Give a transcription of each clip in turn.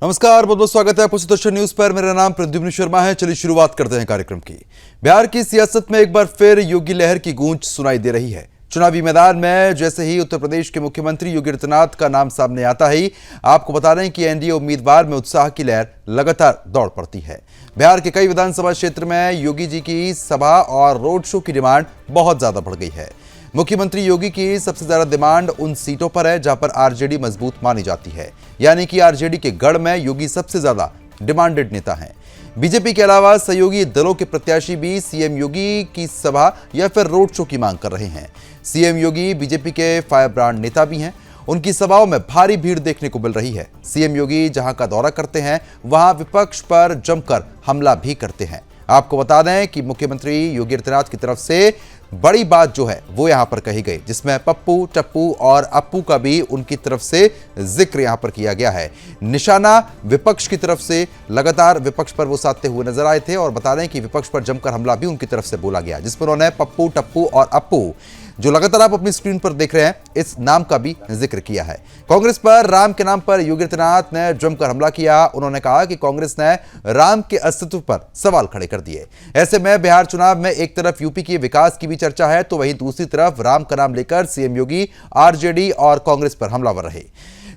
नमस्कार, बहुत बहुत स्वागत है आपको सुदर्शन न्यूज पर। मेरा नाम प्रद्युम्न शर्मा है। चलिए शुरुआत करते हैं कार्यक्रम की। बिहार की सियासत में एक बार फिर योगी लहर की गूंज सुनाई दे रही है। चुनावी मैदान में जैसे ही उत्तर प्रदेश के मुख्यमंत्री योगी आदित्यनाथ का नाम सामने आता ही आपको बता रहे हैं कि एनडीए उम्मीदवार में उत्साह की लहर लगातार दौड़ पड़ती है। बिहार के कई विधानसभा क्षेत्र में योगी जी की सभा और रोड शो की डिमांड बहुत ज्यादा बढ़ गई है। मुख्यमंत्री योगी की सबसे ज्यादा डिमांड उन सीटों पर है जहां पर आरजेडी मजबूत मानी जाती है, यानी कि आरजेडी के गढ़ में योगी सबसे ज्यादा डिमांडेड नेता हैं। बीजेपी के अलावा सहयोगी दलों के प्रत्याशी भी सीएम योगी की सभा या फिर रोड शो की मांग कर रहे हैं। सीएम योगी बीजेपी के फायर ब्रांड नेता भी हैं। उनकी सभाओं में भारी भीड़ देखने को मिल रही है। सीएम योगी जहां का दौरा करते हैं वहां विपक्ष पर जमकर हमला भी करते हैं। आपको बता दें कि मुख्यमंत्री योगी आदित्यनाथ की तरफ से बड़ी बात जो है वो यहां पर कही गई, जिसमें पप्पू, टप्पू और अप्पू का भी उनकी तरफ से जिक्र यहां पर किया गया है। निशाना विपक्ष की तरफ से लगातार विपक्ष पर वो साधते हुए नजर आए थे और बता रहे हैं कि विपक्ष पर जमकर हमला भी उनकी तरफ से बोला गया, जिस पर उन्होंने पप्पू, टप्पू और अप्पू, जो लगातार आप अपनी स्क्रीन पर देख रहे हैं, इस नाम का भी जिक्र किया है। कांग्रेस पर राम के नाम पर योगी आदित्यनाथ ने जमकर हमला किया। उन्होंने कहा कि कांग्रेस ने राम के अस्तित्व पर सवाल खड़े कर दिए। ऐसे में बिहार चुनाव में एक तरफ यूपी के विकास की भी चर्चा है, तो वहीं दूसरी तरफ राम का नाम लेकर सीएम योगी आरजेडी और कांग्रेस पर हमलावर रहे।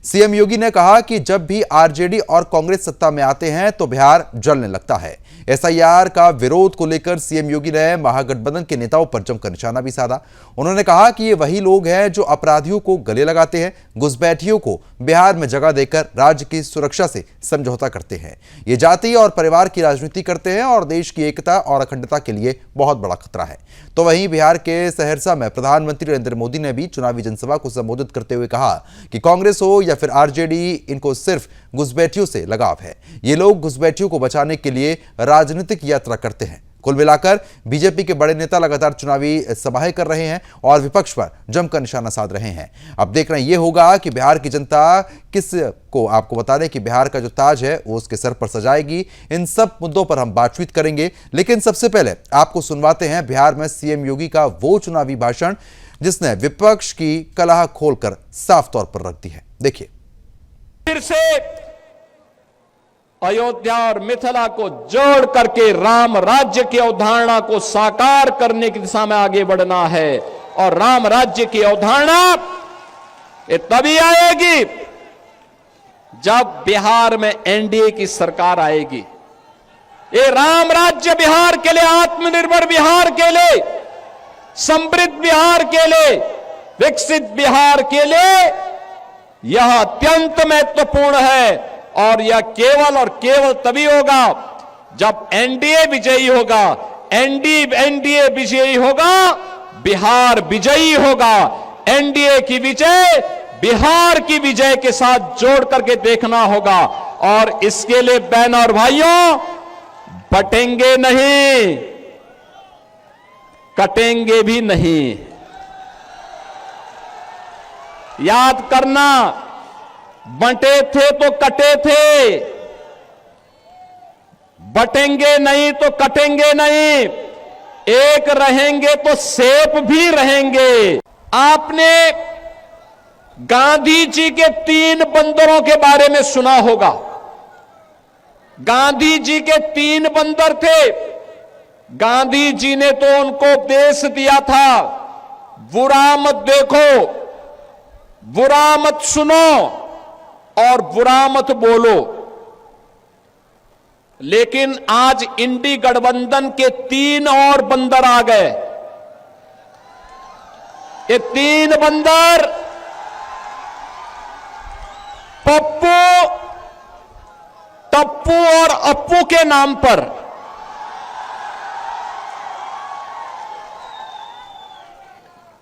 सीएम योगी ने कहा कि जब भी आरजेडी और कांग्रेस सत्ता में आते हैं तो बिहार जलने लगता है। एसआईआर का विरोध को लेकर सीएम योगी ने महागठबंधन के नेताओं पर जमकर निशाना भी साधा। उन्होंने कहा कि ये वही लोग हैं जो अपराधियों को गले लगाते हैं, घुसपैठियों को बिहार में जगह देकर राज्य की सुरक्षा से समझौता करते हैं। ये जाति और परिवार की राजनीति करते हैं और देश की एकता और अखंडता के लिए बहुत बड़ा खतरा है। तो वहीं बिहार के सहरसा में प्रधानमंत्री नरेंद्र मोदी ने भी चुनावी जनसभा को संबोधित करते हुए कहा कि कांग्रेस हो या फिर आरजेडी, इनको सिर्फ घुसपैठियों से लगाव है। ये लोग घुसपैठियों को बचाने के लिए राजनीतिक यात्रा करते हैं। कुल मिलाकर बीजेपी के बड़े नेता लगातार चुनावी सभाएं कर रहे हैं और विपक्ष पर जमकर निशाना साध रहे हैं। अब देखना यह होगा कि बिहार की जनता किस को, आपको बता दें कि बिहार का जो ताज है वो उसके सर पर सजाएगी। इन सब मुद्दों पर हम बातचीत करेंगे, लेकिन सबसे पहले आपको सुनवाते हैं बिहार में सीएम योगी का वो चुनावी भाषण जिसने विपक्ष की कलह खोलकर साफ तौर पर रख दी है। देखिए। फिर से अयोध्या और मिथिला को जोड़ करके राम राज्य की अवधारणा को साकार करने की दिशा में आगे बढ़ना है। और राम राज्य की अवधारणा ये तभी आएगी जब बिहार में एनडीए की सरकार आएगी। ये राम राज्य बिहार के लिए, आत्मनिर्भर बिहार के लिए, समृद्ध बिहार के लिए, विकसित बिहार के लिए यह अत्यंत महत्वपूर्ण है। और यह केवल और केवल तभी होगा जब एनडीए विजयी होगा। एनडीए विजयी होगा, बिहार विजयी होगा। एनडीए की विजय बिहार की विजय के साथ जोड़ करके देखना होगा। और इसके लिए बहनों और भाइयों, बटेंगे नहीं, कटेंगे भी नहीं। याद करना, बंटे थे तो कटे थे, बटेंगे नहीं तो कटेंगे नहीं, एक रहेंगे तो सेफ भी रहेंगे। आपने गांधी जी के 3 बंदरों के बारे में सुना होगा। गांधी जी के 3 बंदर थे। गांधी जी ने तो उनको उपदेश दिया था, बुरा मत देखो, बुरा मत सुनो और बुरा मत बोलो। लेकिन आज इंडी गठबंधन के 3 और बंदर आ गए। ये 3 बंदर पप्पू, टप्पू और अप्पू के नाम पर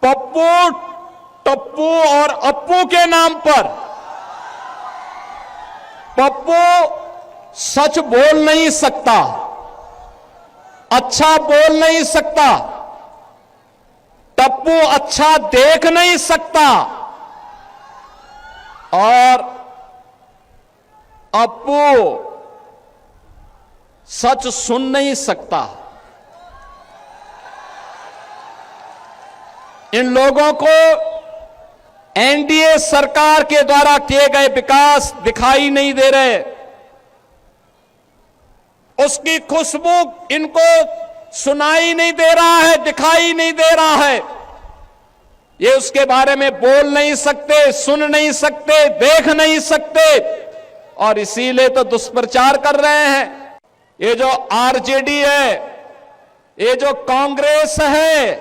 पप्पू, टप्पू और अप्पू के नाम पर पप्पू सच बोल नहीं सकता, अच्छा बोल नहीं सकता, टप्पू अच्छा देख नहीं सकता और अप्पू सच सुन नहीं सकता। इन लोगों को एनडीए सरकार के द्वारा किए गए विकास दिखाई नहीं दे रहे। उसकी खुशबू इनको सुनाई नहीं दे रहा है, दिखाई नहीं दे रहा है। ये उसके बारे में बोल नहीं सकते, सुन नहीं सकते, देख नहीं सकते, और इसीलिए तो दुष्प्रचार कर रहे हैं। ये जो आरजेडी है, ये जो कांग्रेस है,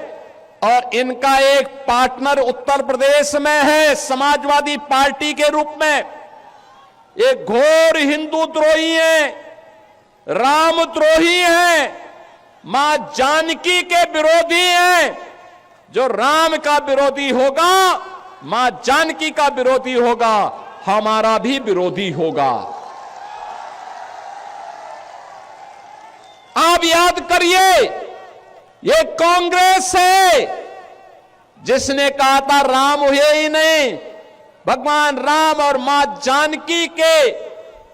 और इनका एक पार्टनर उत्तर प्रदेश में है समाजवादी पार्टी के रूप में, ये घोर हिंदू द्रोही है, राम द्रोही है, मां जानकी के विरोधी हैं। जो राम का विरोधी होगा, मां जानकी का विरोधी होगा, हमारा भी विरोधी होगा। आप याद करिए, ये कांग्रेस है जिसने कहा था राम हुए ही नहीं, भगवान राम और मां जानकी के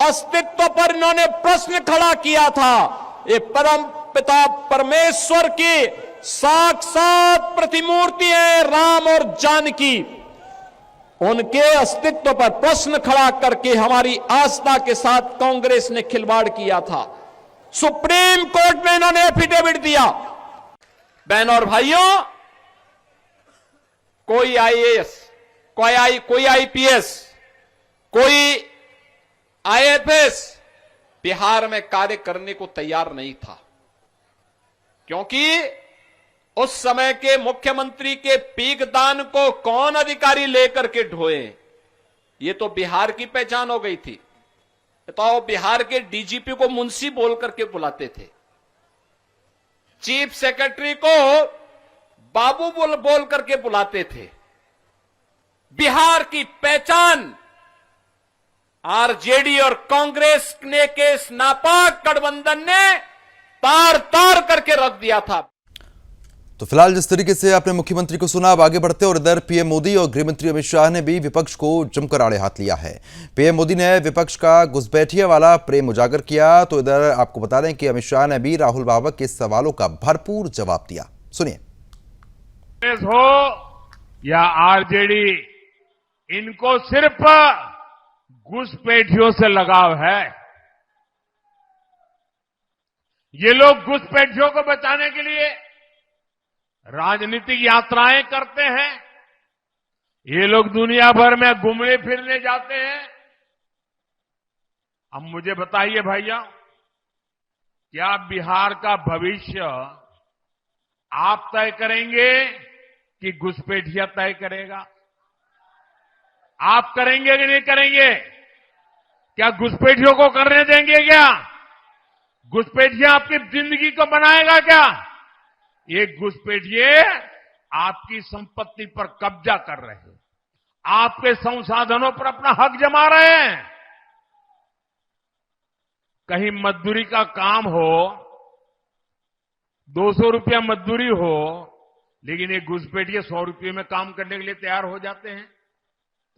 अस्तित्व पर इन्होंने प्रश्न खड़ा किया था। ये परम पिता परमेश्वर की साक्षात प्रतिमूर्ति है राम और जानकी। उनके अस्तित्व पर प्रश्न खड़ा करके हमारी आस्था के साथ कांग्रेस ने खिलवाड़ किया था। सुप्रीम कोर्ट में इन्होंने एफिडेविट दिया। बहनों और भाइयों, कोई आईएएस, कोई आईपीएस, कोई आईएफएस बिहार में कार्य करने को तैयार नहीं था, क्योंकि उस समय के मुख्यमंत्री के पीकदान को कौन अधिकारी लेकर के ढोए, ये तो बिहार की पहचान हो गई थी। तो बिहार के डीजीपी को मुंशी बोल करके बुलाते थे, चीफ सेक्रेटरी को बाबू बोल करके बुलाते थे। बिहार की पहचान आरजेडी और कांग्रेस ने के इस नापाक गठबंधन ने तार तार करके रख दिया था। तो फिलहाल जिस तरीके से आपने मुख्यमंत्री को सुना, अब आगे बढ़ते और इधर पीएम मोदी और गृहमंत्री अमित शाह ने भी विपक्ष को जमकर आड़े हाथ लिया है। पीएम मोदी ने विपक्ष का घुसपैठिया वाला प्रेम उजागर किया, तो इधर आपको बता दें कि अमित शाह ने भी राहुल बाबा के सवालों का भरपूर जवाब दिया। सुनिए। हो या आरजेडी, इनको सिर्फ घुसपैठियों से लगाव है। ये लोग घुसपैठियों को बचाने के लिए राजनीतिक यात्राएं करते हैं। ये लोग दुनिया भर में घूमने फिरने जाते हैं। अब मुझे बताइए भैया, क्या बिहार का भविष्य आप तय करेंगे कि घुसपैठिया तय करेगा? आप करेंगे कि नहीं करेंगे? क्या घुसपैठियों को करने देंगे? क्या घुसपैठिया आपकी जिंदगी को बनाएगा? क्या ये घुसपैठिए आपकी संपत्ति पर कब्जा कर रहे हैं, आपके संसाधनों पर अपना हक जमा रहे हैं। कहीं मजदूरी का काम हो, 200 रुपया मजदूरी हो, लेकिन ये घुसपैठिए 100 रुपये में काम करने के लिए तैयार हो जाते हैं।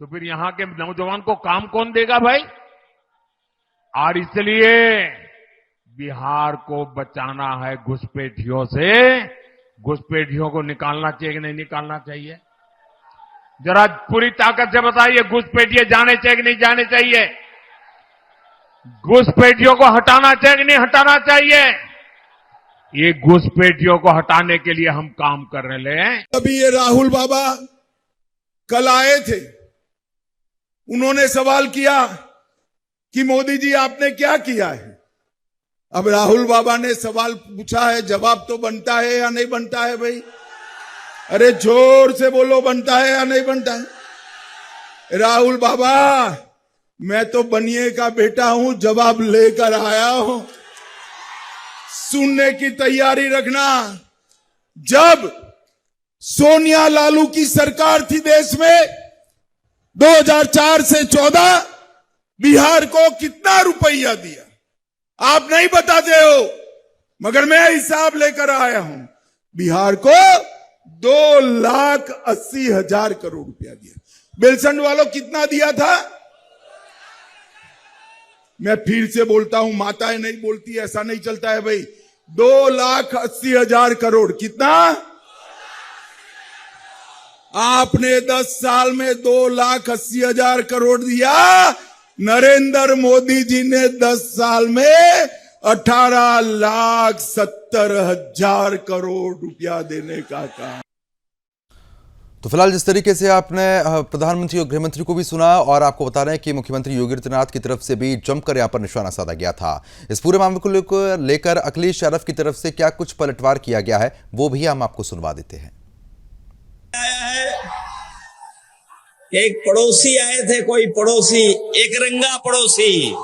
तो फिर यहां के नौजवान को काम कौन देगा भाई? और इसलिए बिहार को बचाना है घुसपैठियों से। घुसपैठियों को निकालना चाहिए कि नहीं निकालना चाहिए? जरा पूरी ताकत से बताइए, घुसपैठिए जाने चाहिए कि नहीं जाने चाहिए? घुसपैठियों को हटाना चाहिए कि नहीं हटाना चाहिए? ये घुसपैठियों को हटाने के लिए हम काम कर रहे हैं। अभी ये राहुल बाबा कल आए थे, उन्होंने सवाल किया कि मोदी जी आपने क्या किया है। अब राहुल बाबा ने सवाल पूछा है, जवाब तो बनता है या नहीं बनता है भाई? अरे जोर से बोलो, बनता है या नहीं बनता है? राहुल बाबा, मैं तो बनिए का बेटा हूं, जवाब लेकर आया हूं, सुनने की तैयारी रखना। जब सोनिया लालू की सरकार थी देश में, 2004 से 14 बिहार को कितना रुपया दिया आप नहीं बताते हो, मगर मैं हिसाब लेकर आया हूं। बिहार को 2,80,000 करोड़ रुपया दिया। बेलसंड वालों कितना दिया था? मैं फिर से बोलता हूं, माताएं नहीं बोलती, ऐसा नहीं चलता है भाई। 2,80,000 करोड़। कितना? आपने 10 साल में 2,80,000 करोड़ दिया। नरेंद्र मोदी जी ने 10 साल में 18,70,000 करोड़ रुपया देने का काम। तो फिलहाल जिस तरीके से आपने प्रधानमंत्री और गृहमंत्री को भी सुना और आपको बता रहे हैं कि मुख्यमंत्री योगी आदित्यनाथ की तरफ से भी जमकर यहां पर निशाना साधा गया था। इस पूरे मामले को लेकर अखिलेश यादव की तरफ से क्या कुछ पलटवार किया गया है वो भी हम आपको सुनवा देते हैं। एक पड़ोसी आए थे, कोई पड़ोसी, एक रंगा पड़ोसी,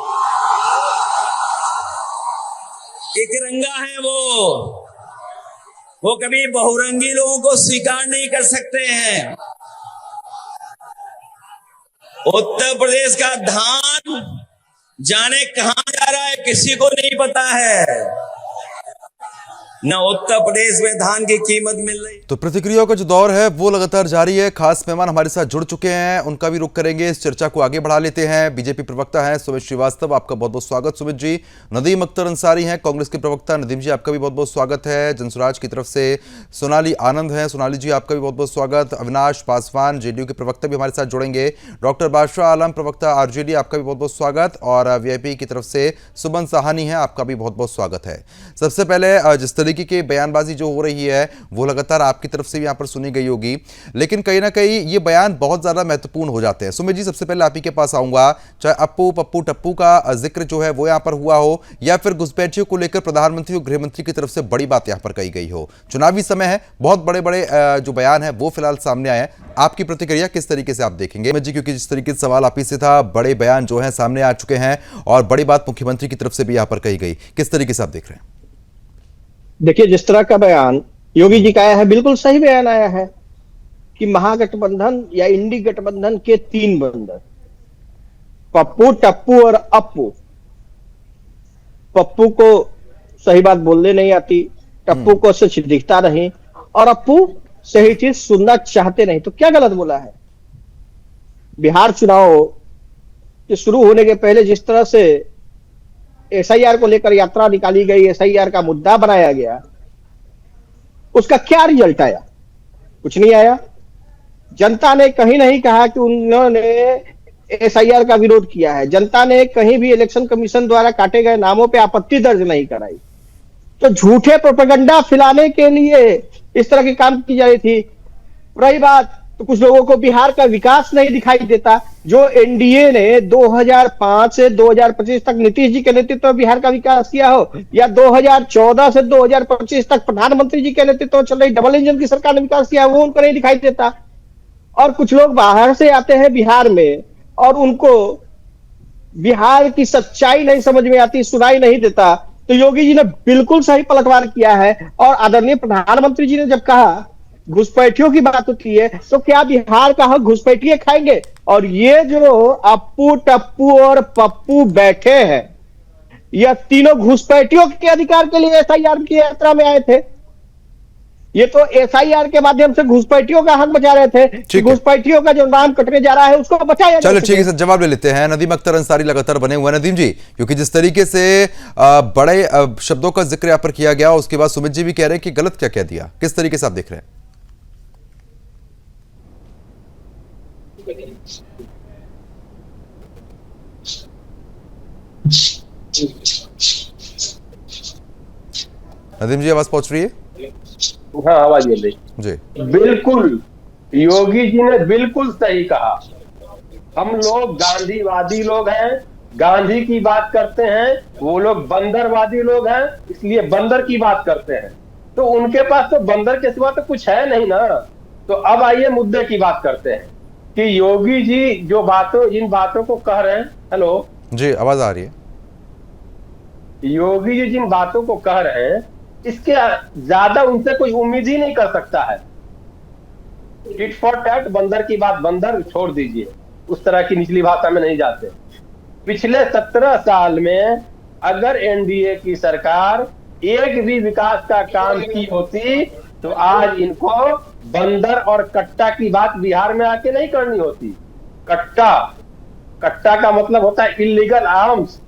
एक रंगा है वो कभी बहुरंगी लोगों को स्वीकार नहीं कर सकते हैं। उत्तर प्रदेश का धान जाने कहां जा रहा है किसी को नहीं पता है, न उत्तर प्रदेश में धान की कीमत मिल रही। तो प्रतिक्रियाओं का जो दौर है वो लगातार जारी है। खास मेहमान हमारे साथ जुड़ चुके हैं, उनका भी रुख करेंगे। इस चर्चा को आगे बढ़ा लेते हैं। बीजेपी प्रवक्ता हैं सुमित श्रीवास्तव, आपका बहुत बहुत स्वागत सुमित जी। नदीम अख्तर अंसारी हैं कांग्रेस के प्रवक्ता, नदीम जी आपका भी बहुत बहुत स्वागत है। जनसुराज की तरफ से सोनाली आनंद हैं, सोनाली जी आपका भी बहुत बहुत स्वागत। अविनाश पासवान जेडीयू के प्रवक्ता भी हमारे साथ जुड़ेंगे। डॉक्टर बादशाह आलम प्रवक्ता आरजेडी, आपका भी बहुत बहुत स्वागत। और वीआईपी की तरफ से सुमन साहानी है, आपका भी बहुत बहुत स्वागत है। सबसे पहले जिस तरीके की बयानबाजी जो हो रही है वो लगातार आपकी तरफ से भी यहां पर सुनी गई होगी, लेकिन कहीं ना कहीं ये बयान बहुत ज्यादा महत्वपूर्ण हो जाते हैं। सुमित जी सबसे पहले आप ही के पास आऊंगा, चाहे अप्पू पप्पू टप्पू का जिक्र जो है वो यहां पर हुआ हो या फिर घुसपैठियों को लेकर प्रधानमंत्री और गृहमंत्री की तरफ से बड़ी बात यहां पर कही गई हो। चुनावी समय है, बहुत बड़े बड़े जो बयान है वो फिलहाल सामने आए हैं, आपकी प्रतिक्रिया किस तरीके से आप देखेंगे जी? क्योंकि जिस तरीके से सवाल आप ही से था, बड़े बयान जो है सामने आ चुके हैं और बड़ी बात मुख्यमंत्री की तरफ से भी यहां पर कही गई, किस तरीके से आप देख रहे हैं? देखिए, जिस तरह का बयान योगी जी का आया है, बिल्कुल सही बयान आया है कि महागठबंधन या इंडी गठबंधन के 3 बंदर, पप्पू टप्पू और अप्पू। पप्पू को सही बात बोलने नहीं आती, टप्पू को सच दिखता नहीं और अप्पू सही चीज सुनना चाहते नहीं। तो क्या गलत बोला है? बिहार चुनाव के शुरू होने के पहले जिस तरह से एसआईआर को लेकर यात्रा निकाली गई, एसआईआर का मुद्दा बनाया गया, उसका क्या रिजल्ट आया? कुछ नहीं आया। जनता ने कहीं नहीं कहा कि उन्होंने एसआईआर का विरोध किया है। जनता ने कहीं भी इलेक्शन कमीशन द्वारा काटे गए नामों पे आपत्ति दर्ज नहीं कराई। तो झूठे प्रोपेगेंडा फैलाने के लिए इस तरह के काम की जा रही थी। रही बात, तो कुछ लोगों को बिहार का विकास नहीं दिखाई देता। जो एनडीए ने 2005 से 2025 तक नीतीश जी के नेतृत्व में बिहार का विकास किया हो, या 2014 से 2025 तक प्रधानमंत्री जी के नेतृत्व में चल रही डबल इंजन की सरकार ने विकास किया, वो उनको नहीं दिखाई देता। और कुछ लोग बाहर से आते हैं बिहार में और उनको बिहार की सच्चाई नहीं समझ में आती, सुनाई नहीं देता। तो योगी जी ने बिल्कुल सही पलटवार किया है। और आदरणीय प्रधानमंत्री जी ने जब कहा घुसपैठियों की बात होती है, तो क्या बिहार का हक घुसपैठिए खाएंगे? और ये जो अप्पू टप्पू और पप्पू बैठे हैं, यह तीनों घुसपैठियों के अधिकार के लिए एसआईआर की यात्रा में आए थे। ये तो एसआईआर के माध्यम से घुसपैठियों का हक बचा रहे थे। घुसपैठियों का जो नाम कटने जा रहा है उसको बचाया। चलो ठीक है सर, जवाब ले लेते हैं। नदीम अख्तर अंसारी लगातार बने हुए हैं। नदीम जी, क्योंकि जिस तरीके से बड़े शब्दों का जिक्र यहाँ पर किया गया, उसके बाद सुमित जी भी कह रहे हैं कि गलत क्या कह दिया, किस तरीके से आप देख रहे हैं? नदीम जी आवाज पहुंच रही है? हाँ, आवाज मिल रही जी। बिल्कुल, योगी जी ने बिल्कुल सही कहा। हम लोग गांधीवादी लोग हैं, गांधी की बात करते हैं। वो लोग बंदरवादी लोग हैं, इसलिए बंदर की बात करते हैं। तो उनके पास तो बंदर के सिवा तो कुछ है नहीं ना। तो अब आइए मुद्दे की बात करते हैं कि योगी जी जो इन बातों को कह रहे हैं। हेलो जी, आवाज आ रही है? योगी जी जिन बातों को कह रहे हैं, इसके ज्यादा उनसे कोई उम्मीद ही नहीं कर सकता है। टिट फॉर टैट, बंदर की बात बंदर, छोड़ दीजिए, उस तरह की निचली भाषा में नहीं जाते। पिछले 17 साल में अगर एनडीए की सरकार एक भी विकास का काम की होती तो आज इनको बंदर और कट्टा की बात बिहार में आके नहीं करनी होती। कट्टा का मतलब होता है इलीगल आर्म्स।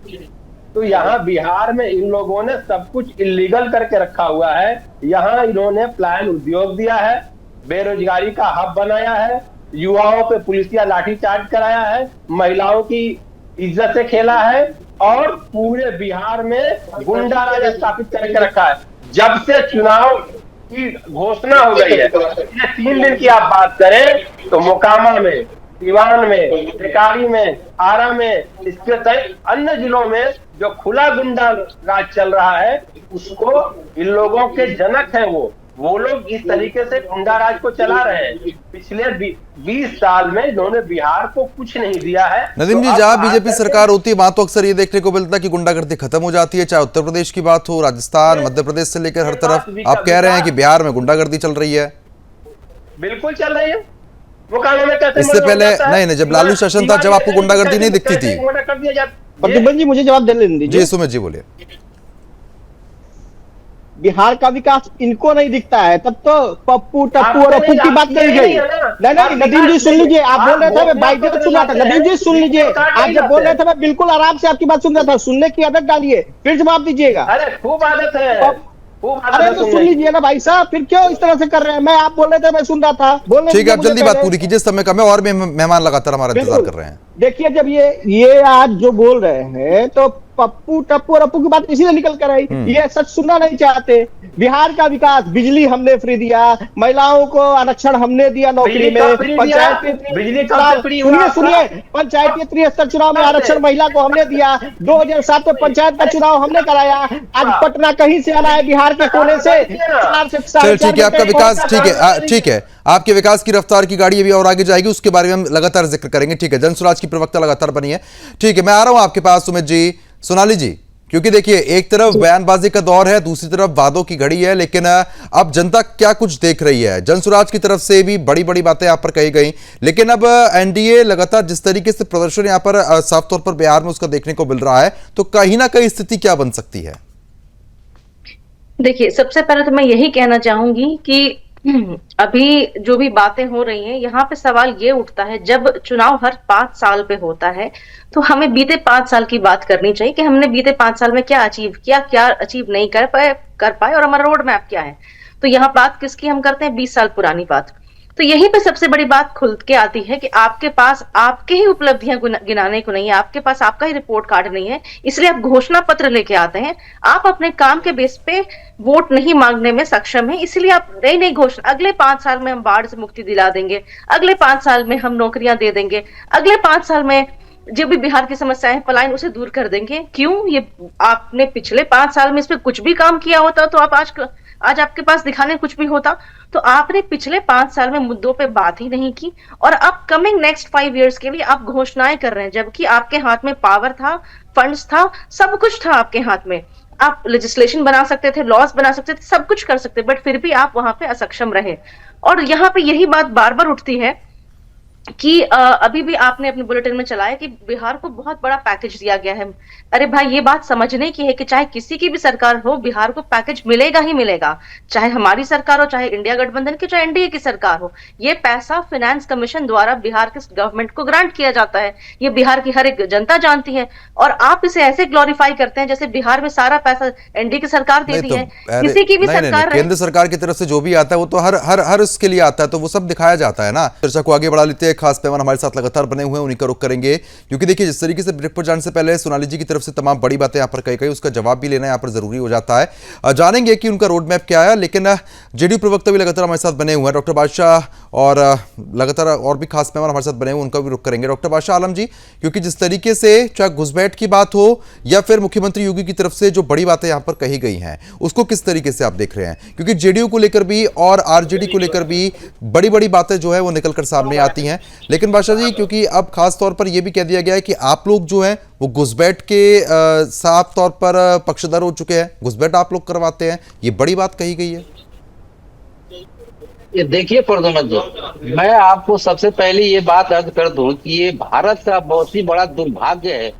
तो यहाँ बिहार में इन लोगों ने सब कुछ इलीगल करके रखा हुआ है। यहाँ इन्होंने प्लान उद्योग दिया है, बेरोजगारी का हब बनाया है, युवाओं पे पुलिसिया लाठीचार्ज कराया है, महिलाओं की इज्जत से खेला है और पूरे बिहार में गुंडा राज स्थापित करके रखा है। जब से चुनाव की घोषणा हो गई है, पिछले 3 दिन की आप बात करें तो मोकामा में, सिवान में, टेकारी में, आरा में, इसके तक अन्य जिलों में जो खुला गुंडा राज चल रहा है, उसको इन लोगों के जनक हैं वो लोग इस तरीके से गुंडा राज को चला रहे हैं। पिछले 20 साल में इन्होंने बिहार को कुछ नहीं दिया है। नदीम जी, जहां बीजेपी सरकार होती है वहां तो अक्सर ये देखने को मिलता है कि गुंडागर्दी खत्म हो जाती है, चाहे उत्तर प्रदेश की बात हो, राजस्थान, मध्य प्रदेश से लेकर हर तरफ। आप कह रहे हैं कि बिहार में गुंडागर्दी चल रही है। बिल्कुल चल रही है। मोकामा में कैसे इससे पहले नहीं, जब लालू शासन था जब आपको गुंडागर्दी नहीं दिखती थी। प्रद्युम्न जी मुझे जवाब देने दीजिए। जी सुमित जी बोलिए। बिहार का विकास इनको नहीं दिखता है, तब तो पप्पू टप्पू और अपू की बात करी गई। नहीं, नदीम जी सुन लीजिए, आप बोल रहे थे मैं बाइक पे सुन रहा था। नदीम जी सुन लीजिए, आप जब बोल रहे थे मैं बिल्कुल आराम से आपकी बात सुन रहा था। सुनने की आदत डालिए, फिर जवाब दीजिएगा। अरे खूब आदत है। अरे तो सुन लीजिए ना भाई साहब, फिर क्यों इस तरह से कर रहे हैं? मैं आप बोल रहे थे मैं सुन रहा था। बोलने ठीक है, आप जल्दी बात पूरी कीजिए, समय कम है और मेहमान लगातार हमारा इंतजार कर रहे हैं। देखिए, जब ये आज जो बोल रहे हैं तो पप्पू टप्पू और अपू की बात इसीलिए निकल कर आई। ये सच सुनना नहीं चाहते। बिहार का विकास, बिजली हमने फ्री दिया, महिलाओं को आरक्षण हमने दिया नौकरी में, पंचायती सुनिए पंचायती त्रिस्तर चुनाव में आरक्षण महिला को हमने दिया, 2007 में पंचायत का चुनाव हमने कराया। आज पटना कहीं से आना है बिहार के कोने से। चल ठीक है, आपका विकास ठीक है, आपके विकास की रफ्तार की गाड़ी अभी और आगे जाएगी, उसके बारे में हम लगातार जिक्र करेंगे। ठीक है, जनसुराज की प्रवक्ता लगातार बनी है। ठीक है, मैं आ रहा हूं आपके पास सुमित जी, सोनाली जी, क्योंकि देखिए एक तरफ बयानबाजी का दौर है, दूसरी तरफ वादों की घड़ी है, लेकिन अब जनता क्या कुछ देख रही है। जनसुराज की तरफ से भी बड़ी बड़ी बातें यहां पर कही गई, लेकिन अब एनडीए लगातार जिस तरीके से प्रदर्शन यहां पर साफ तौर पर बिहार में उसका देखने को मिल रहा है, तो कहीं ना कहीं स्थिति क्या बन सकती है? देखिए, सबसे पहले तो मैं यही कहना चाहूंगी कि अभी जो भी बातें हो रही हैं, यहाँ पे सवाल ये उठता है, जब चुनाव हर 5 साल पे होता है तो हमें बीते 5 साल की बात करनी चाहिए कि हमने बीते 5 साल में क्या अचीव किया, क्या अचीव नहीं कर पाए और हमारा रोड मैप क्या है। तो यहाँ बात किसकी हम करते हैं? 20 साल पुरानी बात। तो यहीं पे सबसे बड़ी बात खुल के आती है कि आपके पास आपके ही उपलब्धियां गिनाने को नहीं है, आपके पास आपका ही रिपोर्ट कार्ड नहीं है, इसलिए आप घोषणा पत्र लेके आते हैं। आप अपने काम के बेस पे वोट नहीं मांगने में सक्षम है, इसलिए आप नई नई घोषणा, अगले 5 साल में हम बाढ़ से मुक्ति दिला देंगे, अगले 5 साल में हम नौकरियां दे देंगे, अगले 5 साल में जो भी बिहार की समस्याएं पलायन उसे दूर कर देंगे। क्यों? ये आपने पिछले 5 साल में इस पे कुछ भी काम किया होता तो आप आज आपके पास दिखाने कुछ भी होता। तो आपने पिछले 5 साल में मुद्दों पे बात ही नहीं की, और अब कमिंग नेक्स्ट 5 इयर्स के लिए आप घोषणाएं कर रहे हैं, जबकि आपके हाथ में पावर था, फंड्स था, सब कुछ था आपके हाथ में। आप लेजिस्लेशन बना सकते थे, लॉज बना सकते थे, सब कुछ कर सकते, बट फिर भी आप वहां पे असक्षम रहे। और यहाँ पे यही बात बार बार उठती है कि अभी भी आपने अपने बुलेटिन में चलाया कि बिहार को बहुत बड़ा पैकेज दिया गया है। अरे भाई, ये बात समझने की है कि चाहे किसी की भी सरकार हो, बिहार को पैकेज मिलेगा ही मिलेगा, चाहे हमारी सरकार हो, चाहे इंडिया गठबंधन की, चाहे एनडीए की सरकार हो। ये पैसा फाइनेंस कमीशन द्वारा बिहार के गवर्नमेंट को ग्रांट किया जाता है, ये बिहार की हर एक जनता जानती है। और आप इसे ऐसे ग्लोरीफाई करते हैं जैसे बिहार में सारा पैसा एनडीए की सरकार देती है। किसी की भी सरकार, केंद्र सरकार की तरफ से जो भी आता है वो तो हर उसके लिए आता है, तो वो सब दिखाया जाता है ना। चर्चा को आगे बढ़ा लेते हैं, खास मेहमान हमारे साथ लगातार बने हुए हैं, उन्हीं का रुख करेंगे, क्योंकि देखिए जिस तरीके से ब्रेक पर जाने से पहले सोनाली जी की तरफ से तमाम बड़ी बातें यहां पर कही गई, उसका जवाब भी लेना यहां पर जरूरी हो जाता है। जानेंगे कि उनका रोड मैप क्या है, लेकिन जेडीयू प्रवक्ता भी लगातार हमारे साथ बने हुए हैं, डॉक्टर बादशाह, और लगातार और भी खास मेहमान हमारे साथ बने हुए, उनका भी रुख करेंगे। डॉक्टर बादशाह आलम जी, क्योंकि जिस तरीके से चाहे घुसपैठ की बात हो या फिर मुख्यमंत्री योगी की तरफ से जो बड़ी बातें यहां पर कही गई हैं, उसको किस तरीके से आप देख रहे हैं? क्योंकि जेडीयू को लेकर भी और आरजेडी को लेकर भी बड़ी बड़ी बातें जो है वो निकलकर सामने आती हैं। लेकिन बादशाह जी, क्योंकि अब खास तौर पर यह भी कह दिया गया है कि आप लोग जो हैं वो घुसपैठ के साफ तौर पर पक्षधर हो चुके हैं, घुसपैठ आप लोग करवाते हैं, ये बड़ी बात कही गई है। ये देखिए प्रद्युम्न जी, मैं आपको सबसे पहले ये बात अर्ज कर दूं कि ये भारत का बहुत ही बड़ा दुर्भाग्य है,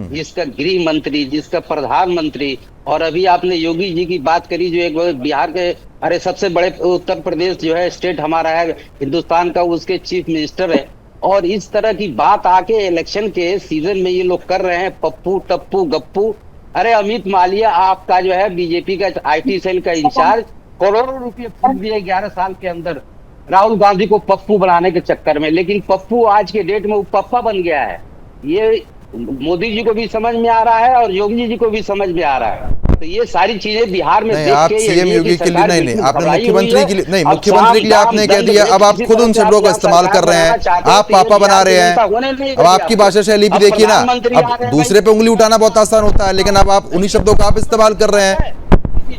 जिसका गृह मंत्री, जिसका प्रधानमंत्री, और अभी आपने योगी जी की बात करी, जो एक बिहार के, अरे सबसे बड़े उत्तर प्रदेश जो है स्टेट हमारा है हिंदुस्तान का, उसके चीफ मिनिस्टर है, और इस तरह की बात आके इलेक्शन के सीजन में ये लोग कर रहे हैं, पप्पू टप्पू गप्पू। अरे अमित मालिया आपका जो है बीजेपी का IT सेल का इंचार्ज, करोड़ों रुपए फूक दिए 11 साल के अंदर राहुल गांधी को पप्पू बनाने के चक्कर में, लेकिन पप्पू आज के डेट में वो पप्पा बन गया है। ये मोदी जी को भी समझ में आ रहा है और योगी जी को भी समझ में आ रहा है। तो ये सारी चीजें बिहार में नहीं, आप सीएम योगी के लिए नहीं, आपने मुख्यमंत्री के लिए नहीं, मुख्यमंत्री के लिए आपने कह दिया, अब आप खुद उन शब्दों का इस्तेमाल कर रहे हैं, आप पापा बना रहे हैं। अब आपकी भाषा शैली भी देखिए ना, अब दूसरे पे उंगली उठाना बहुत आसान होता है, लेकिन अब आप उन्हीं शब्दों का आप इस्तेमाल कर रहे हैं।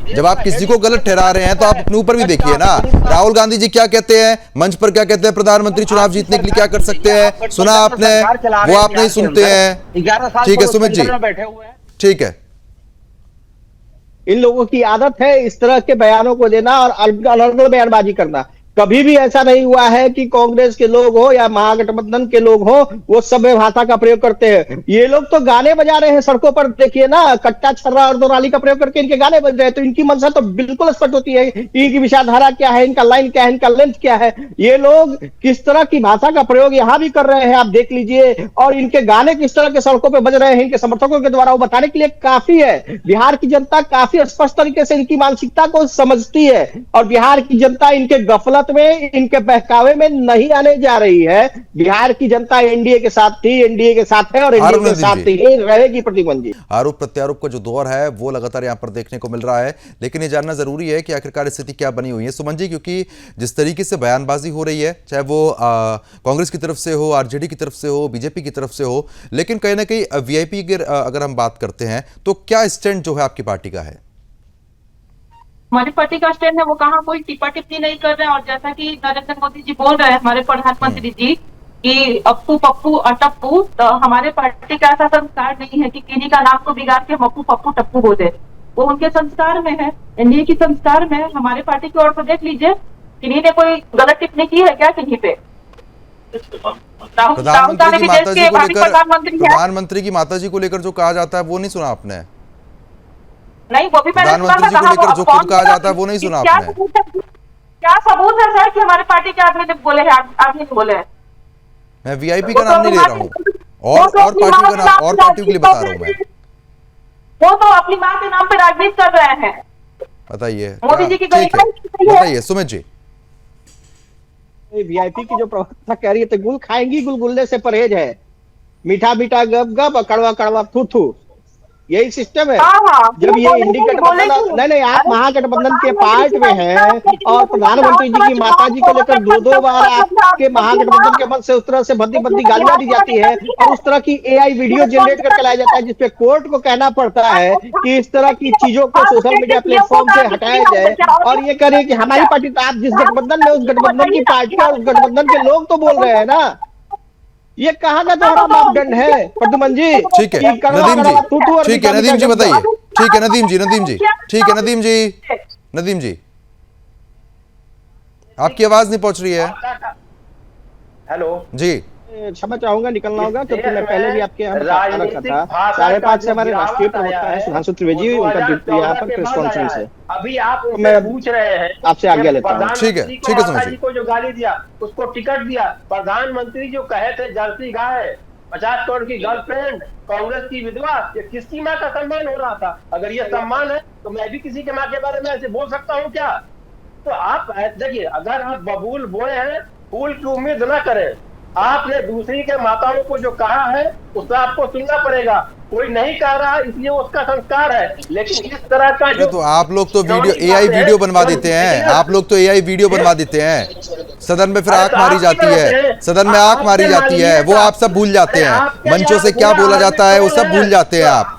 जब आप किसी को गलत ठहरा रहे हैं तो आप अपने ऊपर भी देखिए ना। राहुल गांधी जी क्या कहते हैं, मंच पर क्या कहते हैं, प्रधानमंत्री चुनाव जीतने के लिए क्या कर सकते हैं, सुना आपने, वो आप नहीं सुनते हैं। ठीक है सुमित जी, ठीक है। इन लोगों की आदत है इस तरह के बयानों को देना और अलग बयानबाजी करना। कभी भी ऐसा नहीं हुआ है कि कांग्रेस के लोग हो या महागठबंधन के लोग हो वो सभ्य भाषा का प्रयोग करते हैं। ये लोग तो गाने बजा रहे हैं सड़कों पर, देखिए ना, कट्टा छर्रा और दोराली का प्रयोग करके इनके गाने बज रहे हैं। तो इनकी मंशा तो बिल्कुल स्पष्ट होती है, इनकी विचारधारा क्या है, इनका लाइन क्या है, इनका लेंथ क्या है। ये लोग किस तरह की भाषा का प्रयोग यहाँ भी कर रहे हैं आप देख लीजिए, और इनके गाने किस तरह के सड़कों पर बज रहे हैं इनके समर्थकों के द्वारा, वो बताने के लिए काफी है। बिहार की जनता काफी स्पष्ट तरीके से इनकी मानसिकता को समझती है और बिहार की जनता इनके गफलत में, इनके बहकावे में नहीं आने जा रही है। बिहार की जनता एनडीए के साथ थी, एनडीए के साथ है और एनडीए के साथ ही रहेगी। प्रतिबंध जी, आरोप प्रत्यारोप का जो दौर है वो लगातार यहां पर देखने को मिल रहा है, लेकिन ये जानना जरूरी है कि आखिरकार स्थिति क्या बनी हुई है सुमन जी, क्योंकि जिस तरीके से बयानबाजी हो रही है, चाहे वो कांग्रेस की तरफ से हो, आरजेडी की तरफ से हो, बीजेपी की तरफ से हो, लेकिन कहीं ना कहीं वीआईपी की अगर हम बात करते हैं तो क्या स्टैंड जो है आपकी पार्टी का है? हमारी पार्टी का स्टैंड है वो कहाँ कोई टिप्पा टिप्पणी नहीं कर रहे हैं। और जैसा कि नरेंद्र मोदी जी बोल रहे हैं, हमारे प्रधानमंत्री जी, कि अप्पू पप्पू अटप्पू, तो हमारे पार्टी का ऐसा संस्कार नहीं है कि किन्हीं का नाम को बिगाड़ के मप्पू पप्पू टप्पू बोले। वो उनके संस्कार में है, एनडीए की संस्कार में है। हमारे पार्टी की ओर से देख लीजिए, किन्हीं ने कोई गलत टिप्पणी की है क्या किन्हीं पे? प्रधानमंत्री की माताजी को लेकर जो कहा जाता है वो नहीं सुना आपने? नहीं, वो भी प्रधानमंत्री जी को लेकर जो खुद कहा जाता है वो नहीं सुना आपने? क्या सबूत है सर कि हमारे पार्टी के आदमी ने बोले हैं, आदमी ने बोले हैं? मैं वीआईपी का नाम नहीं ले रहा हूँ, और पार्टियों का नाम, और पार्टियों के लिए बता रहा हूँ मैं। वो तो अपनी माँ के नाम पे राजनीति कर रहे हैं। बताइए मोदी जी की, बताइए सुमित जी। वीआईपी की जो प्रवक्ता कह रही है, तो गुल खाएंगी, गुलगुल्ले से परहेज है, मीठा मीठा गप गप, कड़वा कड़वा थू थू, यही सिस्टम है। जब ये इंडिकेट नहीं, आप महागठबंधन के पार्ट में हैं और प्रधानमंत्री जी की माता जी को लेकर दो बार आपके महागठबंधन के मन से उस तरह से भद्दी भद्दी गालियां दी जाती है और उस तरह की एआई वीडियो जनरेट करके लाया जाता है, जिसपे कोर्ट को कहना पड़ता है कि इस तरह की चीजों को सोशल मीडिया प्लेटफॉर्म से हटाया जाए। और ये कह रहे हैं कि हमारी पार्टी, तो आप जिस गठबंधन में, उस गठबंधन की पार्टी और उस गठबंधन के लोग तो बोल रहे हैं ना, ये कहाँ का दोहरा मापदंड है प्रद्युमन जी? ठीक है नदीम जी, ठीक है नदीम जी बताइए। ठीक है नदीम जी, ठीक है नदीम जी, आपकी आवाज नहीं पहुंच रही है। हेलो जी, क्षमा चाहूंगा, निकलना होगा क्योंकि मैं पहले भी आपके यहाँ रखा था। 5:30 से हमारे राष्ट्रीय प्रवक्ता है सुधांशु त्रिवेदी, उनका यहाँ पर प्रेस कॉन्फ्रेंस है। अभी आप मैं पूछ रहे हैं, आपसे आज्ञा लेता हूँ। ठीक है सुमित जी को जो गाली दिया, उसको टिकट दिया, प्रधानमंत्री जो कहे थे जर्सी गाय, 50 करोड़ की गर्लफ्रेंड, कांग्रेस की विधवा, ये किसकी माँ का सम्मान हो रहा था? अगर ये सम्मान है तो मैं भी किसी के माँ के बारे में ऐसे बोल सकता हूँ क्या? तो आप देखिए, अगर आप बबूल बोए हैं, फूल की उम्मीद न करें। आपने दूसरी के माताओं को जो कहा है उससे आपको सुनना पड़ेगा। कोई नहीं कह रहा इसलिए उसका संस्कार है, लेकिन इस तरह का जो, तो आप लोग तो वीडियो एआई वीडियो बनवा देते हैं, आप लोग तो एआई वीडियो बनवा देते हैं, सदन में फिर आंख मारी जाती है, सदन में आंख मारी जाती है, वो आप सब भूल जाते हैं, मंचों से क्या बोला जाता है वो सब भूल जाते हैं आप।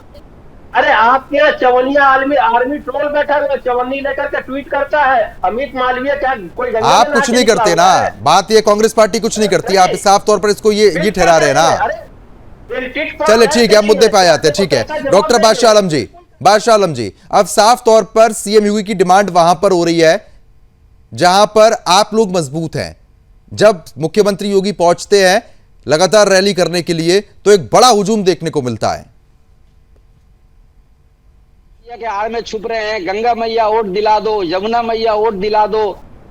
अरे आपके यहाँ चवनिया आर्मी ट्रोल बैठा हुआ, चवन्नी लेकर के ट्वीट करता है, अमित मालवीय क्या कोई? आप कुछ नहीं करते ना, बात ये कांग्रेस पार्टी कुछ नहीं करती, आप साफ तौर पर इसको ये ठहरा रहे हैं ना। चले ठीक है, अब मुद्दे पे आ जाते हैं। ठीक है डॉक्टर बादशाह आलम जी, अब साफ तौर पर सीएम योगी की डिमांड वहां पर हो रही है जहां पर आप लोग मजबूत हैं। जब मुख्यमंत्री योगी पहुंचते हैं लगातार रैली करने के लिए तो एक बड़ा हुजूम देखने को मिलता है। के आड़ में छुप रहे हैं, गंगा मैया वोट दिला दो, यमुना मैया वोट दिला दो,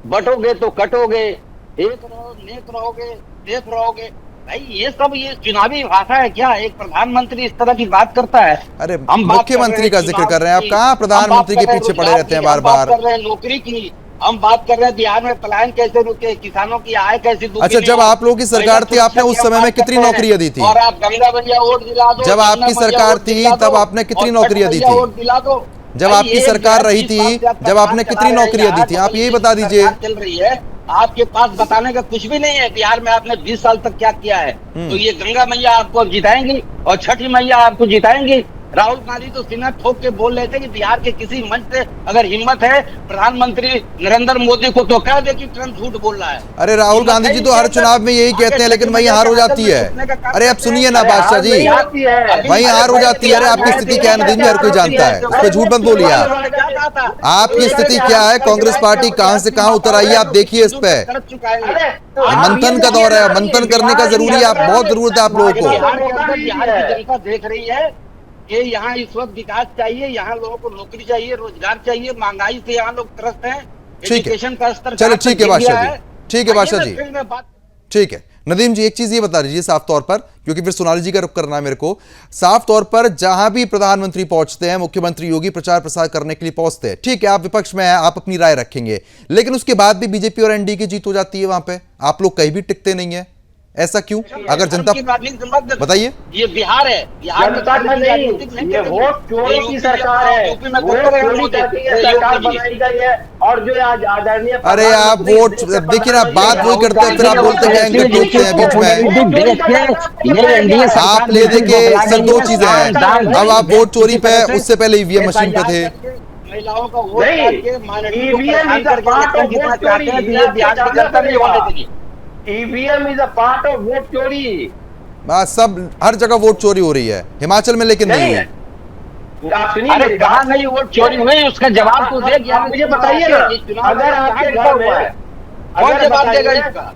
बटोगे तो कटोगे, एक रहो नेक रहोगे, देख रहोगे। भाई ये सब ये चुनावी भाषा है क्या? एक प्रधानमंत्री इस तरह की बात करता है? अरे हम मुख्यमंत्री का जिक्र कर रहे हैं, आप कहाँ प्रधानमंत्री के पीछे पड़े रहते हैं बार बार? कर रहे हैं नौकरी की, हम बात कर रहे हैं बिहार में पलायन कैसे रुके, किसानों की आय कैसे दुगनी अच्छा, जब हो। आप लोगों की सरकार थी आपने उस समय में कितनी नौकरियां दी थी? और आप गंगा मैया वोट दिला दो। जब आपकी सरकार थी तब आपने कितनी नौकरियां दी थी? वोट दिला दो। जब आपकी सरकार रही थी जब आपने कितनी नौकरियां दी थी? आप यही बता दीजिए। चल रही है, आपके पास बताने का कुछ भी नहीं है। बिहार में आपने 20 साल तक क्या किया है? तो ये गंगा मैया आपको जिताएंगी और छठी मैया आपको जिताएंगी। राहुल गांधी तो सीना ठोक के बोल रहे थे कि बिहार के किसी मंच से अगर हिम्मत है प्रधानमंत्री नरेंद्र मोदी को तो कह दे कि ट्रंप झूठ बोल रहा है। अरे राहुल गांधी जी तो हर चुनाव में यही कहते हैं, लेकिन वही हार हो जाती है। अरे अब सुनिए ना बादशाह जी, वही हार हो जाती है। अरे आपकी स्थिति क्या है नदीम जी, हर कोई जानता है, उस पर झूठ मत बोलिए आप। आपकी स्थिति क्या है? कांग्रेस पार्टी कहां से कहां उतर आई है, आप देखिए इस पे। मंथन का दौर है, मंथन करने का जरूरी है, बहुत जरूरत है आप लोगों को। बिहार की जनता देख रही है कि यहाँ इस वक्त विकास चाहिए, यहाँ लोगों को नौकरी चाहिए, रोजगार चाहिए, महंगाई से यहाँ लोग त्रस्त हैं। ठीक है, एजुकेशन का स्तर चलो ठीक है बादशाह जी, ठीक है बादशाह जी, फिर मैं बात ठीक है। नदीम जी एक चीज ये बता दीजिए साफ तौर पर, क्योंकि फिर सोनाली जी का रुख करना है मेरे को। साफ तौर पर जहां भी प्रधानमंत्री पहुंचते हैं, मुख्यमंत्री योगी प्रचार प्रसार करने के लिए पहुंचते हैं, ठीक है आप विपक्ष में हैं, आप अपनी राय रखेंगे, लेकिन उसके बाद भी बीजेपी और एनडीए की जीत हो जाती है वहां पे, आप लोग कहीं भी टिकते नहीं है, ऐसा क्यों? अगर जनता बताइए। ये बिहार है, बिहार नहीं, ये वोट चोरों की सरकार है, वोट चोरी करती है सरकार बनाई गई है। और जो आज आदरणीय, अरे आप वोट देखिए ना, बात वही करते हैं फिर आप बोलते हैं एंकर टोकते हैं बीच में। आप ले दे के सर दो चीजें हैं, अब आप वोट चोरी पे, उससे पहले ईवीएम मशीन पे थे। महिलाओं का vote EVM EVM is a part of vote चोरी। बस सब हर जगह वोट चोरी हो रही है, हिमाचल में लेकिन नहीं है। आप सुनिए, कहाँ नहीं वोट चोरी हुई, उसका जवाब तो दे। आप मुझे बताइए ना, अगर आपके घर में कौन जवाब देगा इसका?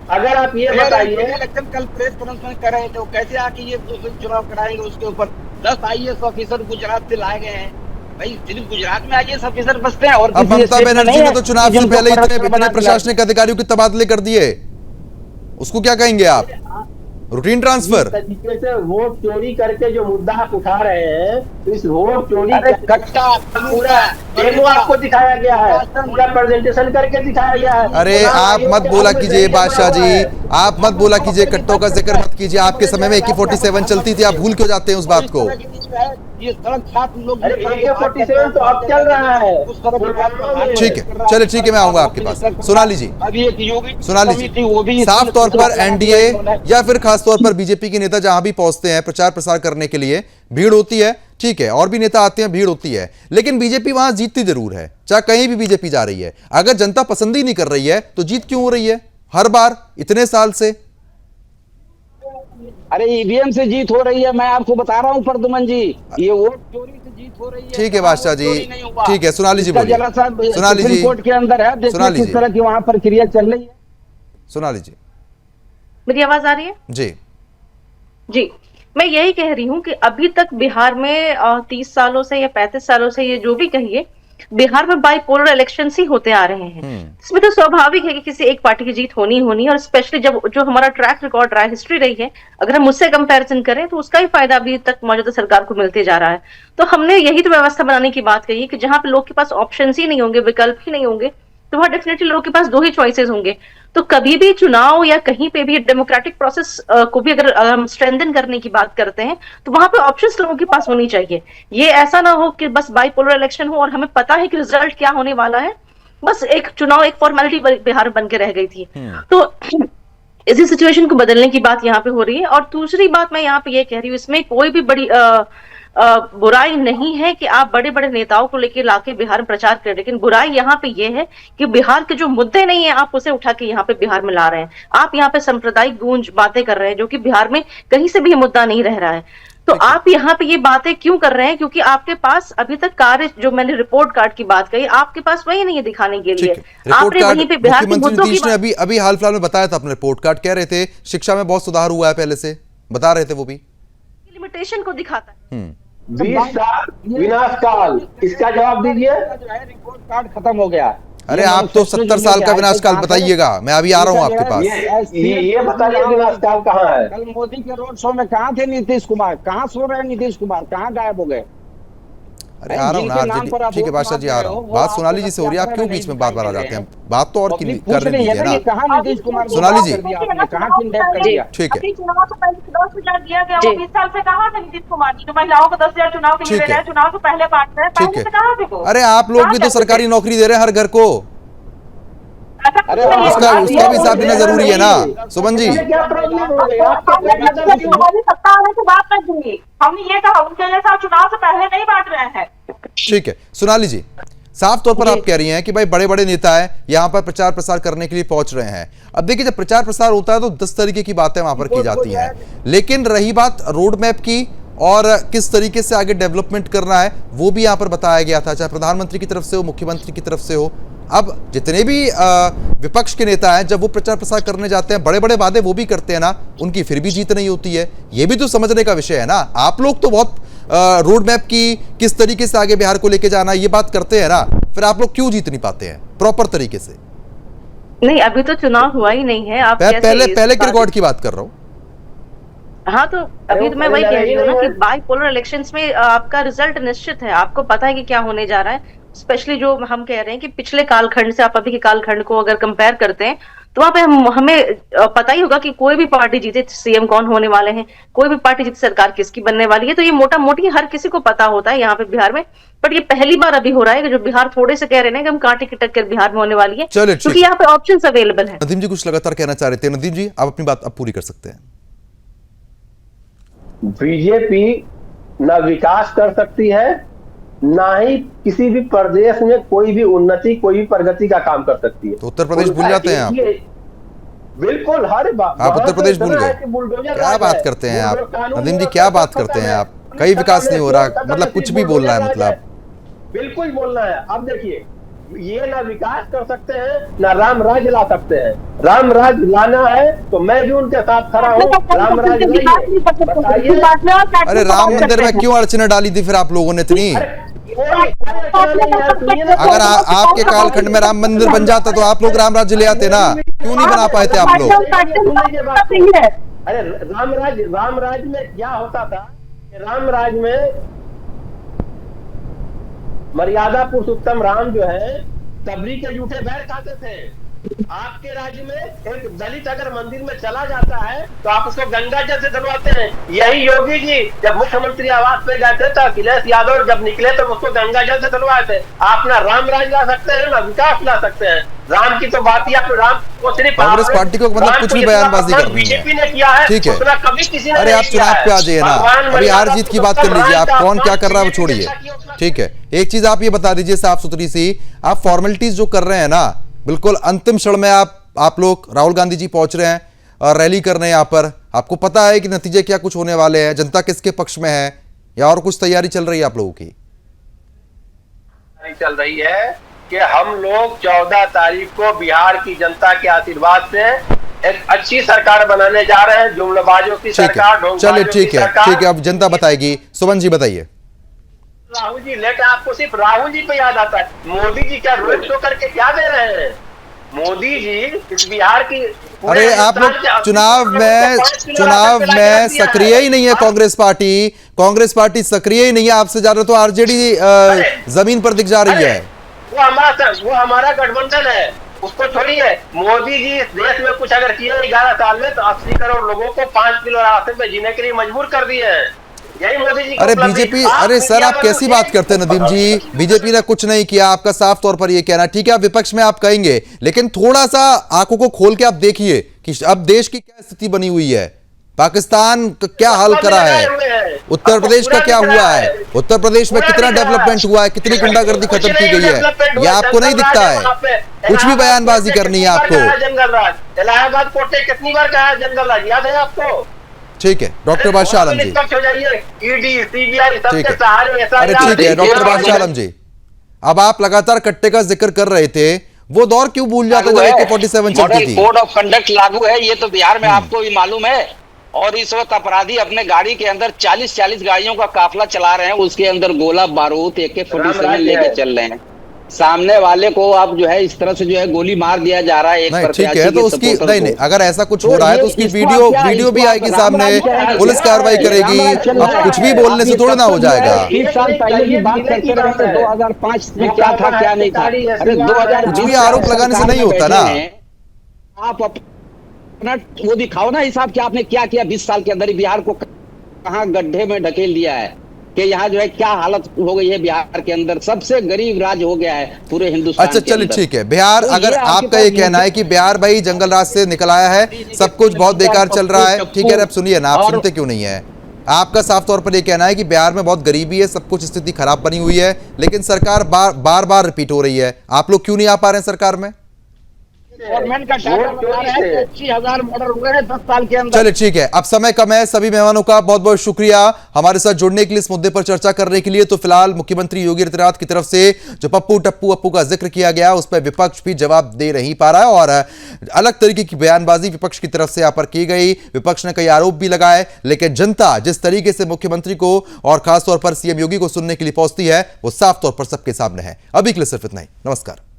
अगर आप ये बताइए, इलेक्शन कल प्रेस कॉन्फ्रेंस कर रहे थे, वो कैसे आके ये चुनाव कराएंगे? उसके ऊपर 10 IAS ऑफिसर गुजरात से लाए गए हैं। भाई सिर्फ गुजरात में IAS ऑफिसर बसते हैं और अब ममता बनर्जी ने तो चुनाव से पहले इतने प्रशासनिक अधिकारियों के तबादले कर दिए, उसको क्या कहेंगे आप? रूटीन ट्रांसफर तरीके से वोट चोरी करके जो मुद्दा आप उठा रहे हैं, तो इस वोट चोरी कट्टा पूरा डेमो आपको दिखाया गया है, पूरा प्रेजेंटेशन करके दिखाया गया है। अरे आप मत बोला कीजिए बादशाह जी, आप मत बोला कीजिए, कट्टों का जिक्र मत कीजिए। आपके समय में AK-47 चलती थी, आप भूल क्यों जाते हैं उस बात को? ये सड़क छाप लोग AK-47 तो अब चल रहा है। ठीक है, चलिए ठीक है, मैं आऊंगा आपके पास। सोनाली जी, अभी एक योगी सोनाली जी, साफ तौर पर एनडीए या फिर खास तौर पर बीजेपी के नेता जहां भी पहुंचते हैं प्रचार प्रसार करने के लिए, भीड़ होती है, ठीक है, और भी नेता आते हैं, भीड़ होती है, लेकिन बीजेपी वहां जीतती जरूर है, चाहे कहीं भी बीजेपी जा रही है। अगर जनता पसंद ही नहीं कर रही है तो जीत क्यों हो रही है हर बार इतने साल से? अरे ईवीएम से जीत हो रही है, मैं आपको बता रहा हूँ प्रदुमन जी, ये वोट चोरी से जीत हो रही है। ठीक है बादशाह जी, ठीक है, सोनाली जी बोलिए। सोनाली जी कोर्ट के अंदर है, सोनाली किस तरह की वहाँ प्रक्रिया चल रही है। सोनाली जी, मेरी आवाज आ रही है? जी जी, मैं यही कह रही हूँ कि अभी तक बिहार में 30 सालों से या 35 सालों से, ये जो भी कहिए, बिहार में बाइपोलर इलेक्शन ही होते आ रहे हैं। इसमें तो स्वाभाविक है कि किसी एक पार्टी की जीत होनी होनी, और स्पेशली जब जो हमारा ट्रैक रिकॉर्ड रहा है, हिस्ट्री रही है, अगर हम उससे कंपैरिजन करें तो उसका ही फायदा अभी तक मौजूदा सरकार को मिलते जा रहा है। तो हमने यही तो व्यवस्था बनाने की बात कही कि जहां पे लोग के पास ऑप्शन ही नहीं होंगे, विकल्प ही नहीं होंगे, तो वहां डेफिनेटली लोगों के पास 2 ही चॉइसेस होंगे। तो कभी भी चुनाव या कहीं पे भी डेमोक्रेटिक प्रोसेस को भी अगर हम स्ट्रेंथन करने की बात करते हैं, तो वहां पे ऑप्शंस लोगों के पास होनी चाहिए। ये ऐसा ना हो कि बस बाइपोलर इलेक्शन हो और हमें पता है कि रिजल्ट क्या होने वाला है, बस एक चुनाव एक फॉर्मेलिटी बिहार बन के रह गई थी। तो इसी सिचुएशन को बदलने की बात यहाँ पे हो रही है। और दूसरी बात मैं यहाँ पे ये कह रही हूँ, इसमें कोई भी बड़ी बुराई नहीं है कि आप बड़े बड़े नेताओं को लेकर लाके बिहार में प्रचार करें, लेकिन बुराई यहाँ पे ये है कि बिहार के जो मुद्दे नहीं है आप उसे उठा के यहाँ पे बिहार में ला रहे हैं। आप यहाँ पे सांप्रदायिक गूंज बातें कर रहे हैं, जो कि बिहार में कहीं से भी ये मुद्दा नहीं रह रहा है। तो आप यहाँ पे ये बातें क्यों कर रहे हैं? क्योंकि आपके पास अभी तक कार्य, जो मैंने रिपोर्ट कार्ड की बात कही, आपके पास वही नहीं है दिखाने के लिए। आपने वहीं पे बिहार के मुद्दों की अभी हाल फिलहाल में बताया था, अपने रिपोर्ट कार्ड कह रहे थे शिक्षा में बहुत सुधार हुआ है, पहले से बता रहे थे, वो भी लिमिटेशन को दिखाता है। 20 साल विनाश काल, इसका जवाब दीजिए। रिपोर्ट कार्ड खत्म हो गया। अरे आप तो 70 साल का विनाश काल बताइएगा, मैं अभी आ रहा हूँ आपके पास। ये बताइए विनाश काल कहाँ है? कल मोदी के रोड शो में कहाँ थे नीतीश कुमार? कहाँ सो रहे हैं नीतीश कुमार? कहाँ गायब हो गए? अरे आ रहा हूँ ना आरजेडी, ठीक है बादशाह जी आ रहा हूँ। बात सोनाली जी से हो रही है, आप क्यों बीच में बार बार आ जाते हैं? बात तो और कर दीजिए ना सोनाली जी। ठीक है चुनाव से पहले 10,000 दिया गया, वो 20 साल से कहाँ थे नीतीश कुमार जी? तो महिलाओं को 10,000 चुनाव के लिए दे रहे हैं, चुनाव से पहले बांट रहे हैं, पहले से कहाँ थे वो? अरे आप लोग भी तो सरकारी नौकरी दे रहे हैं हर घर को, उसका भी हिसाब देना जरूरी है ना सुमन जी। सत्ता आने के बाद तक दूंगी, हमने ये कहा उनके जैसा चुनाव से पहले नहीं बांट रहे हैं। ठीक है सोनाली जी, साफ तौर पर आप कह रही हैं कि भाई बड़े बड़े नेता है यहाँ पर प्रचार प्रसार करने के लिए पहुंच रहे हैं। अब देखिए जब प्रचार प्रसार होता है तो 10 तरीके की बातें वहां पर की जाती हैं, लेकिन रही बात रोड मैप की और किस तरीके से आगे डेवलपमेंट करना है, वो भी यहाँ पर बताया गया था, चाहे प्रधानमंत्री की तरफ से हो, मुख्यमंत्री की तरफ से हो। अब जितने भी विपक्ष के नेता हैं जब वो प्रचार प्रसार करने जाते हैं, बड़े बड़े वादे वो भी करते हैं ना, उनकी फिर भी जीत नहीं होती है। ये भी तो समझने का विषय है ना। आप लोग तो बहुत रोड मैप की किस तरीके से आगे बिहार को लेके जाना ये बात करते हैं ना, फिर आप लोग क्यों जीत नहीं पाते हैं प्रॉपर तरीके से? नहीं, अभी तो चुनाव हुआ ही नहीं है। आप पहले के रिकॉर्ड की बात कर रहा हूँ। हाँ, तो अभी तो मैं वही कह रही हूँ ना कि बाइपोलर इलेक्शंस में आपका रिजल्ट निश्चित है, आपको पता है कि क्या होने जा रहा है। स्पेशली जो हम कह रहे हैं कि पिछले कालखंड से आप अभी के कालखंड को अगर कंपेयर करते हैं तो वहां पे हमें पता ही होगा कि कोई भी पार्टी जीते सीएम कौन होने वाले हैं, कोई भी पार्टी जीते सरकार किसकी बनने वाली है। तो ये मोटा मोटी हर किसी को पता होता है यहाँ पे बिहार में। बट ये पहली बार अभी हो रहा है कि जो बिहार थोड़े से कह रहे हैं कि हम कांटे की टक्कर बिहार में होने वाली है, क्योंकि यहाँ पे ऑप्शंस अवेलेबल है। नदीम जी कुछ लगातार कहना चाह रहे थे, नदीम जी आप अपनी बात अब पूरी कर सकते हैं। बीजेपी न विकास कर सकती है, ना ही किसी भी प्रदेश में कोई भी उन्नति, कोई भी प्रगति का काम कर सकती है। तो उत्तर प्रदेश भूल जाते हैं आप? बिल्कुल, हर बात आप उत्तर प्रदेश भूल गए? क्या बात करते हैं आप नदीम जी, क्या बात करते हैं आप? कहीं विकास नहीं हो रहा, मतलब कुछ भी बोल रहा है, मतलब बिल्कुल बोलना है। अब देखिए, ये ना विकास कर सकते हैं ना राम राज्य ला सकते हैं। राम राज्य लाना है तो मैं भी उनके साथ खड़ा हूँ, राम राज्य लाइए। बताइए, अरे राम मंदिर में क्यों अड़चने डाली थी फिर आप लोगों ने इतनी? अगर आपके कालखंड में राम मंदिर बन जाता तो आप लोग राम राज्य ले आते ना, क्यों नहीं बना पाए थे आप लोग? अरे राम राज्य में क्या होता था? राम राज्य में मर्यादा पुरुषोत्तम राम जो है सबरी के जूठे बैर खाते थे। आपके राज्य में एक दलित अगर मंदिर में चला जाता है तो आप उसको गंगा जल से धुलवाते हैं। यही योगी जी जब मुख्यमंत्री आवास पे गए थे तो अखिलेश यादव जब निकले तो उसको गंगा जल से धुलवाए थे। आप ना राम राज ला सकते हैं ना विकास ला सकते हैं। राम की तो बात ही आप राम को सिर्फ कांग्रेस पार्टी को मतलब कुछ भी बयानबाजी करनी है, बीजेपी ने किया है, ठीक है। कभी किसी ने अरे आप चुनाव पे आ जाइए ना, अभी हार जीत की बात कर लीजिए, आप कौन क्या कर रहा है वो छोड़िए, ठीक है। एक चीज आप ये बता दीजिए साफ सुथरी सी, आप फॉर्मेलिटीज जो कर रहे हैं ना, बिल्कुल अंतिम क्षण में आप लोग, राहुल गांधी जी पहुंच रहे हैं और रैली करने यहाँ पर, आपको पता है कि नतीजे क्या कुछ होने वाले हैं, जनता किसके पक्ष में है, या और कुछ तैयारी चल रही है आप लोगों की? चल रही है कि हम लोग 14 तारीख को बिहार की जनता के आशीर्वाद से एक अच्छी सरकार बनाने जा रहे हैं। जुमलाबाजों की सरकार, चलिए ठीक है, अब जनता बताएगी। सुमन जी बताइए। राहुल जी लेट, आपको सिर्फ राहुल जी पे याद आता है, मोदी जी क्या रोड शो करके क्या दे रहे हैं? मोदी जी इस बिहार की, अरे आप लोग चुनाव में सक्रिय ही नहीं है कांग्रेस पार्टी सक्रिय ही नहीं है, आपसे ज्यादा तो आरजेडी जमीन पर दिख जा रही है। वो हमारा गठबंधन है, उसको छोड़िए। मोदी जी इस देश में कुछ अगर किए 11 साल में तो 80 करोड़ लोगों को 5 किलो राशन पे जीने के लिए मजबूर कर दिए हैं। यही मोदी जी। अरे बीजेपी, अरे सर आप कैसी बात करते हैं नदीम जी, बीजेपी ने कुछ नहीं किया, आपका साफ तौर पर ये कहना, ठीक है आप विपक्ष में आप कहेंगे, लेकिन थोड़ा सा आंखों को खोल के आप देखिए कि अब देश की क्या स्थिति बनी हुई है, पाकिस्तान का क्या हाल करा है, उत्तर प्रदेश का क्या हुआ है, उत्तर प्रदेश में कितना डेवलपमेंट हुआ है, कितनी गुंडागर्दी खत्म की गई है, ये आपको नहीं दिखता है? कुछ भी बयानबाजी करनी है आपको। जंगल राज इलाहाबाद कोर्ट ने कितनी बार कहा जंगल राज, याद है आपको? ठीक है डॉक्टर बादशाह आलम जी, ईडी सीबीआई सबके सहारे। अरे ठीक है डॉक्टर बादशाह आलम जी, अब आप लगातार कट्टे का जिक्र कर रहे थे, वो दौर क्यों भूल जाते जब AK-47 चलती थी? कोड ऑफ कंडक्ट लागू है, ये तो बिहार में आपको भी मालूम है। और इस वक्त अपराधी अपने गाड़ी के अंदर 40 गाड़ियों का काफिला चला रहे हैं, उसके अंदर गोला बारूद AK-47 लेके चल रहे हैं। सामने वाले को आप जो है इस तरह से जो है गोली मार दिया जा रहा है एक नहीं, ठीक प्रत्याशी है, तो के उसकी सपोर्टर नहीं, को। अगर ऐसा कुछ तो हो रहा है तो ये उसकी इसको वीडियो क्या- वीडियो भी इसको आएगी राम सामने, राज्य है, पुलिस कार्रवाई राम करेगी। राज्य चल रहा अब है। कुछ भी बोलने से थोड़ी ना हो जाएगा। 20 साल पहले की बात करते रहे थे, 2005 में क्या था क्या नहीं था। अरे 2020 कुछ भी आरोप लगाने से नहीं होता ना। आप अपना वो दिखाओ ना हिसाब कि आपने क्या किया 20 साल के अंदर ही बिहार को कहाँ गड्ढे में ढकेल दिया है कि यहाँ जो है क्या हालत हो गई है बिहार के अंदर, सबसे गरीब राज्य हो गया है पूरे हिंदुस्तान अच्छा के चलिए अंदर। ठीक है, बिहार तो अगर ये आपके आपका पास ये कहना है कि बिहार भाई जंगल राज से निकल आया है, सब कुछ बहुत बेकार चल रहा है, ठीक है, अब सुनिए ना, आप और- सुनते क्यों नहीं है? आपका साफ तौर पर ये कहना है कि बिहार में बहुत गरीबी है, सब कुछ स्थिति खराब बनी हुई है, लेकिन सरकार बार बार रिपीट हो रही है, आप लोग क्यों नहीं आ पा रहे हैं सरकार में? गवर्नमेंट का डाटा बता रहा है 80,000 मर्डर हुए हैं 10 साल के अंदर। चलिए ठीक है, अब समय कम है, सभी मेहमानों का बहुत बहुत शुक्रिया हमारे साथ जुड़ने के लिए, इस मुद्दे पर चर्चा करने के लिए। तो फिलहाल मुख्यमंत्री योगी आदित्यनाथ की तरफ से जो पप्पू टप्पू अप्पू का जिक्र किया गया, उस पर विपक्ष भी जवाब दे नहीं पा रहा है और अलग तरीके की बयानबाजी विपक्ष की तरफ से यहां पर की गई। विपक्ष ने कई आरोप भी लगाए, लेकिन जनता जिस तरीके से मुख्यमंत्री को और खासतौर पर सीएम योगी को सुनने के लिए पहुंचती है, वो साफ तौर पर सबके सामने है। अभी के लिए सिर्फ इतना ही, नमस्कार।